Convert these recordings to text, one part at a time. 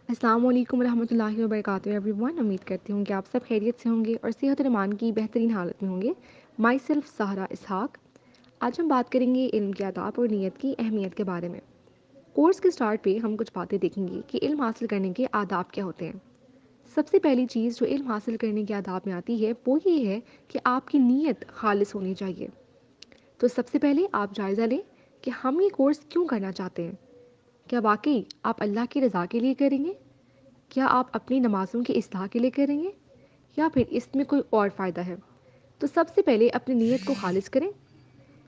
السلام علیکم ورحمۃ اللہ وبرکاتہ ایوری ون. امید کرتی ہوں کہ آپ سب خیریت سے ہوں گے اور صحت و ایمان کی بہترین حالت میں ہوں گے. مائی سیلف سہرا اسحاق. آج ہم بات کریں گے علم کے آداب اور نیت کی اہمیت کے بارے میں. کورس کے سٹارٹ پہ ہم کچھ باتیں دیکھیں گے کہ علم حاصل کرنے کے آداب کیا ہوتے ہیں. سب سے پہلی چیز جو علم حاصل کرنے کے آداب میں آتی ہے وہ یہ ہے کہ آپ کی نیت خالص ہونی چاہیے. تو سب سے پہلے آپ جائزہ لیں کہ ہم یہ کورس کیوں کرنا چاہتے ہیں. کیا واقعی آپ اللہ کی رضا کے لیے کریں گے؟ کیا آپ اپنی نمازوں کی اصلاح کے لیے کریں گے یا پھر اس میں کوئی اور فائدہ ہے؟ تو سب سے پہلے اپنی نیت کو خالص کریں،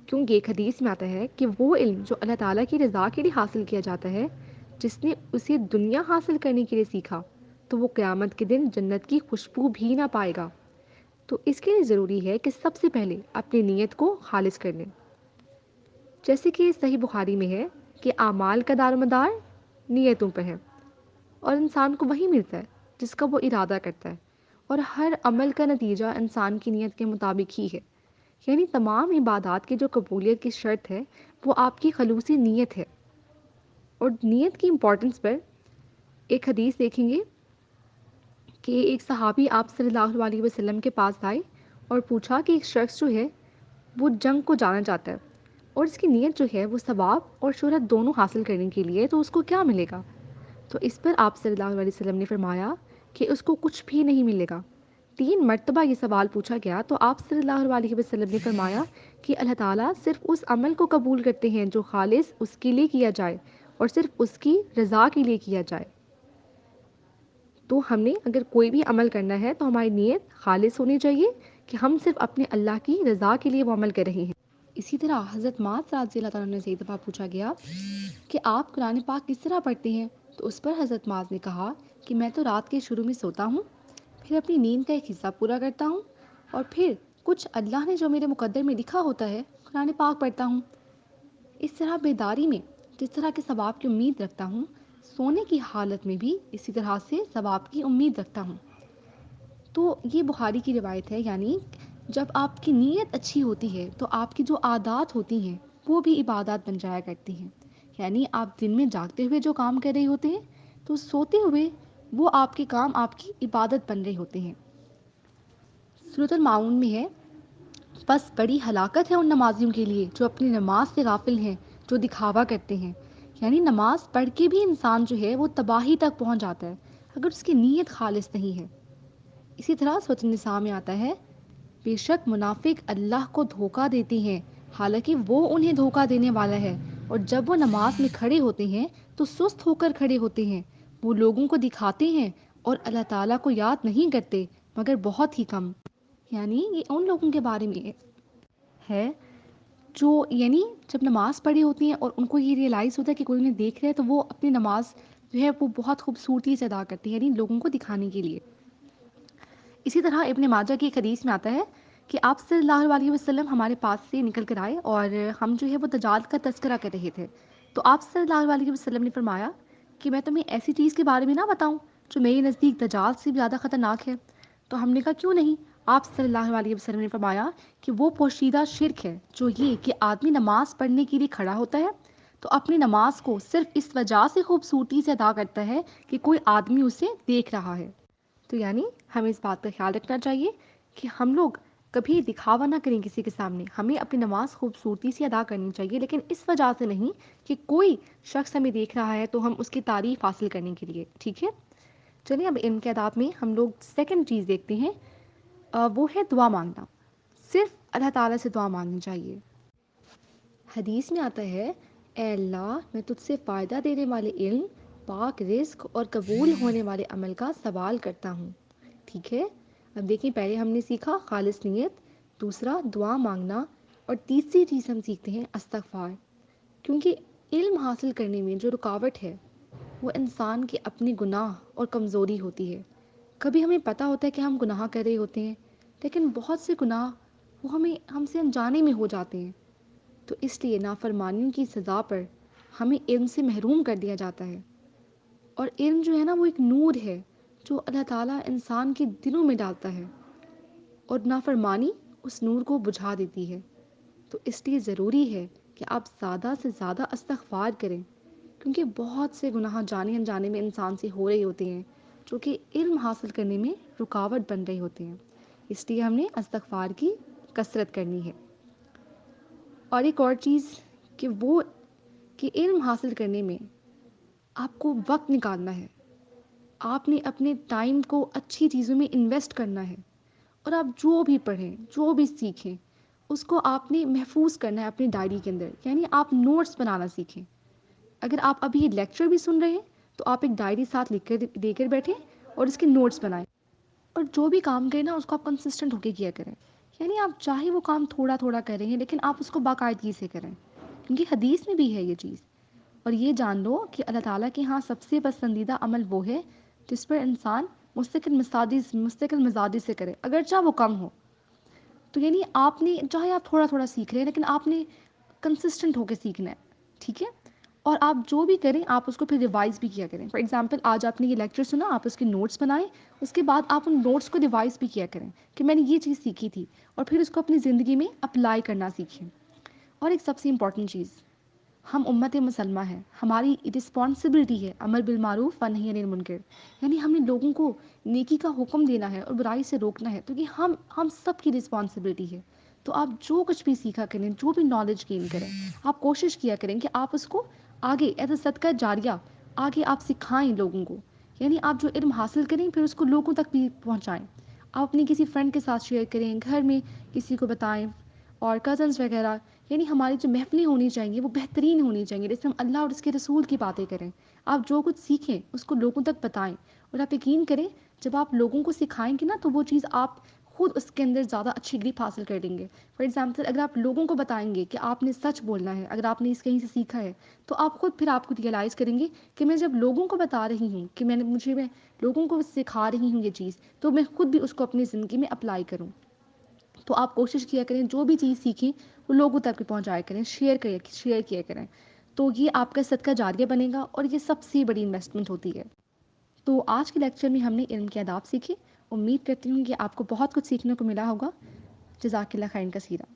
کیونکہ ایک حدیث میں آتا ہے کہ وہ علم جو اللہ تعالیٰ کی رضا کے لیے حاصل کیا جاتا ہے، جس نے اسے دنیا حاصل کرنے کے لیے سیکھا تو وہ قیامت کے دن جنت کی خوشبو بھی نہ پائے گا. تو اس کے لیے ضروری ہے کہ سب سے پہلے اپنی نیت کو خالص کر لیں. جیسے کہ صحیح بخاری میں ہے کہ اعمال کا دار و مدار نیتوں پہ ہے، اور انسان کو وہی ملتا ہے جس کا وہ ارادہ کرتا ہے، اور ہر عمل کا نتیجہ انسان کی نیت کے مطابق ہی ہے. یعنی تمام عبادات کی جو قبولیت کی شرط ہے وہ آپ کی خلوصی نیت ہے. اور نیت کی امپورٹنس پر ایک حدیث دیکھیں گے کہ ایک صحابی آپ صلی اللہ علیہ وسلم کے پاس آئے اور پوچھا کہ ایک شخص جو ہے وہ جنگ کو جانا چاہتا ہے اور اس کی نیت جو ہے وہ ثواب اور شہرت دونوں حاصل کرنے کے لیے، تو اس کو کیا ملے گا؟ تو اس پر آپ صلی اللہ علیہ وسلم نے فرمایا کہ اس کو کچھ بھی نہیں ملے گا. 3 مرتبہ یہ سوال پوچھا گیا تو آپ صلی اللہ علیہ وسلم نے فرمایا کہ اللہ تعالیٰ صرف اس عمل کو قبول کرتے ہیں جو خالص اس کے لیے کیا جائے اور صرف اس کی رضا کے لیے کیا جائے. تو ہم نے اگر کوئی بھی عمل کرنا ہے تو ہماری نیت خالص ہونی چاہیے کہ ہم صرف اپنے اللہ کی رضا کے لیے وہ عمل کر رہے ہیں. اسی طرح حضرت معاذ رضی اللہ تعالیٰ سے ایک دفعہ پوچھا گیا کہ آپ قرآن پاک کس طرح پڑھتے ہیں؟ تو اس پر حضرت معاذ نے کہا کہ میں تو رات کے شروع میں سوتا ہوں، پھر اپنی نیند کا ایک حصہ پورا کرتا ہوں، اور پھر کچھ اللہ نے جو میرے مقدر میں لکھا ہوتا ہے قرآن پاک پڑھتا ہوں. اس طرح بیداری میں جس طرح کے ثواب کی امید رکھتا ہوں، سونے کی حالت میں بھی اسی طرح سے ثواب کی امید رکھتا ہوں. تو یہ بخاری کی روایت ہے. یعنی جب آپ کی نیت اچھی ہوتی ہے تو آپ کی جو عادات ہوتی ہیں وہ بھی عبادات بن جایا کرتی ہیں. یعنی آپ دن میں جاگتے ہوئے جو کام کر رہے ہوتے ہیں تو سوتے ہوئے وہ آپ کے کام آپ کی عبادت بن رہے ہوتے ہیں. سورۃ المعون میں ہے، بس بڑی ہلاکت ہے ان نمازیوں کے لیے جو اپنی نماز سے غافل ہیں، جو دکھاوا کرتے ہیں. یعنی نماز پڑھ کے بھی انسان جو ہے وہ تباہی تک پہنچ جاتا ہے اگر اس کی نیت خالص نہیں ہے. اسی طرح سورۃ النساء میں آتا ہے، بے شک منافق اللہ کو دھوکہ دیتے ہیں حالانکہ وہ انہیں دھوکہ دینے والا ہے، اور جب وہ نماز میں کھڑے ہوتے ہیں تو سست ہو کر کھڑے ہوتے ہیں، وہ لوگوں کو دکھاتے ہیں اور اللہ تعالیٰ کو یاد نہیں کرتے مگر بہت ہی کم. یعنی یہ ان لوگوں کے بارے میں ہے جو یعنی جب نماز پڑھی ہوتی ہیں اور ان کو یہ ریئلائز ہوتا ہے کہ کوئی انہیں دیکھ رہا ہے تو وہ اپنی نماز جو ہے وہ بہت خوبصورتی سے ادا کرتے ہیں، یعنی لوگوں کو دکھانے کے لیے. اسی طرح ابن ماجہ کی ایک حدیث میں آتا ہے کہ آپ صلی اللہ علیہ وسلم ہمارے پاس سے نکل کر آئے اور ہم جو ہے وہ دجال کا تذکرہ کر رہے تھے. تو آپ صلی اللہ علیہ وسلم نے فرمایا کہ میں تمہیں ایسی چیز کے بارے میں نہ بتاؤں جو میرے نزدیک دجال سے بھی زیادہ خطرناک ہے؟ تو ہم نے کہا کیوں نہیں؟ آپ صلی اللہ علیہ وسلم نے فرمایا کہ وہ پوشیدہ شرک ہے جو یہ کہ آدمی نماز پڑھنے کے لیے کھڑا ہوتا ہے تو اپنی نماز کو صرف اس وجہ سے خوبصورتی سے ادا کرتا ہے کہ کوئی آدمی اسے دیکھ رہا ہے. تو یعنی ہمیں اس بات کا خیال رکھنا چاہیے کہ ہم لوگ کبھی دکھاوا نہ کریں کسی کے سامنے. ہمیں اپنی نماز خوبصورتی سے ادا کرنی چاہیے، لیکن اس وجہ سے نہیں کہ کوئی شخص ہمیں دیکھ رہا ہے تو ہم اس کی تعریف حاصل کرنے کے لیے. ٹھیک ہے، چلیے اب ان کے آداب میں ہم لوگ سیکنڈ چیز دیکھتے ہیں، وہ ہے دعا مانگنا. صرف اللہ تعالیٰ سے دعا مانگنی چاہیے. حدیث میں آتا ہے، اے اللہ میں تجھ سے فائدہ دینے والے علم، پاک رزق اور قبول ہونے والے عمل کا سوال کرتا ہوں. ٹھیک ہے، اب دیکھیں پہلے ہم نے سیکھا خالص نیت، دوسرا دعا مانگنا، اور تیسری چیز ہم سیکھتے ہیں استغفار. کیونکہ علم حاصل کرنے میں جو رکاوٹ ہے وہ انسان کے اپنے گناہ اور کمزوری ہوتی ہے. کبھی ہمیں پتہ ہوتا ہے کہ ہم گناہ کر رہے ہوتے ہیں، لیکن بہت سے گناہ وہ ہم سے انجانے میں ہو جاتے ہیں. تو اس لیے نافرمانیوں کی سزا پر ہمیں علم سے محروم کر دیا جاتا ہے. اور علم جو ہے نا وہ ایک نور ہے جو اللہ تعالیٰ انسان کے دلوں میں ڈالتا ہے، اور نافرمانی اس نور کو بجھا دیتی ہے. تو اس لیے ضروری ہے کہ آپ زیادہ سے زیادہ استغفار کریں. کیونکہ بہت سے گناہ جانے انجانے میں انسان سے ہو رہے ہوتے ہیں جو کہ علم حاصل کرنے میں رکاوٹ بن رہے ہوتے ہیں، اس لیے ہم نے استغفار کی کثرت کرنی ہے۔ اور ایک اور چیز کہ علم حاصل کرنے میں آپ کو وقت نکالنا ہے، آپ نے اپنے ٹائم کو اچھی چیزوں میں انویسٹ کرنا ہے، اور آپ جو بھی پڑھیں، جو بھی سیکھیں، اس کو آپ نے محفوظ کرنا ہے اپنی ڈائری کے اندر، یعنی آپ نوٹس بنانا سیکھیں۔ اگر آپ ابھی یہ لیکچر بھی سن رہے ہیں تو آپ ایک ڈائری ساتھ لکھ کر دے کر بیٹھیں اور اس کے نوٹس بنائیں، اور جو بھی کام کریں نا اس کو آپ کنسسٹنٹ ہو کے کیا کریں، یعنی آپ چاہے وہ کام تھوڑا تھوڑا کریں ہیں لیکن آپ اس کو باقاعدگی سے کریں، کیونکہ حدیث میں بھی ہے یہ چیز۔ اور یہ جان لو کہ اللہ تعالیٰ کے ہاں سب سے پسندیدہ عمل وہ ہے جس پر انسان مستقل مزاجی سے کرے، اگرچہ وہ کم ہو۔ تو یعنی آپ نے چاہے آپ تھوڑا تھوڑا سیکھ رہے ہیں لیکن آپ نے کنسسٹنٹ ہو کے سیکھنا ہے، ٹھیک ہے؟ اور آپ جو بھی کریں آپ اس کو پھر ریوائز بھی کیا کریں۔ فار ایگزامپل آج آپ نے یہ لیکچر سنا، آپ اس کے نوٹس بنائیں، اس کے بعد آپ ان نوٹس کو ریوائز بھی کیا کریں کہ میں نے یہ چیز سیکھی تھی، اور پھر اس کو اپنی زندگی میں اپلائی کرنا سیکھیں۔ اور ایک سب سے امپورٹنٹ چیز، ہم امت مسلمہ ہیں، ہماری رسپانسبلٹی ہے امر بالمعروف و نہی عن المنکر، یعنی ہم نے لوگوں کو نیکی کا حکم دینا ہے اور برائی سے روکنا ہے، تو یہ ہم سب کی رسپانسبلٹی ہے۔ تو آپ جو کچھ بھی سیکھا کریں، جو بھی نالج گین کریں، آپ کوشش کیا کریں کہ آپ اس کو آگے ایز اے صدقہ جاریہ آگے آپ سکھائیں لوگوں کو، یعنی آپ جو علم حاصل کریں پھر اس کو لوگوں تک بھی پہنچائیں۔ آپ اپنی کسی فرینڈ کے ساتھ شیئر کریں، گھر میں کسی کو بتائیں، اور کزنس وغیرہ، یعنی ہماری جو محفلیں ہونی چاہیے وہ بہترین ہونی چاہیے جس میں ہم اللہ اور اس کے رسول کی باتیں کریں۔ آپ جو کچھ سیکھیں اس کو لوگوں تک بتائیں، اور آپ یقین کریں جب آپ لوگوں کو سکھائیں گے نا تو وہ چیز آپ خود اس کے اندر زیادہ اچھی گرپ حاصل کر لیں گے۔ فار ایگزامپل اگر آپ لوگوں کو بتائیں گے کہ آپ نے سچ بولنا ہے، اگر آپ نے اس کہیں سے سیکھا ہے، تو آپ خود ریئلائز کریں گے کہ میں جب لوگوں کو بتا رہی ہوں کہ میں لوگوں کو سکھا رہی ہوں یہ چیز، تو میں خود بھی اس کو اپنی زندگی میں اپلائی کروں۔ تو آپ کوشش کیا کریں جو بھی چیز سیکھیں وہ لوگوں تک بھی پہنچایا کریں، شیئر کیا کریں، تو یہ آپ کا صدقہ جاریہ بنے گا، اور یہ سب سے بڑی انویسٹمنٹ ہوتی ہے۔ تو آج کے لیکچر میں ہم نے علم کے آداب سیکھے، امید کرتی ہوں کہ آپ کو بہت کچھ سیکھنے کو ملا ہوگا۔ جزاک اللہ خیرن کثیرا۔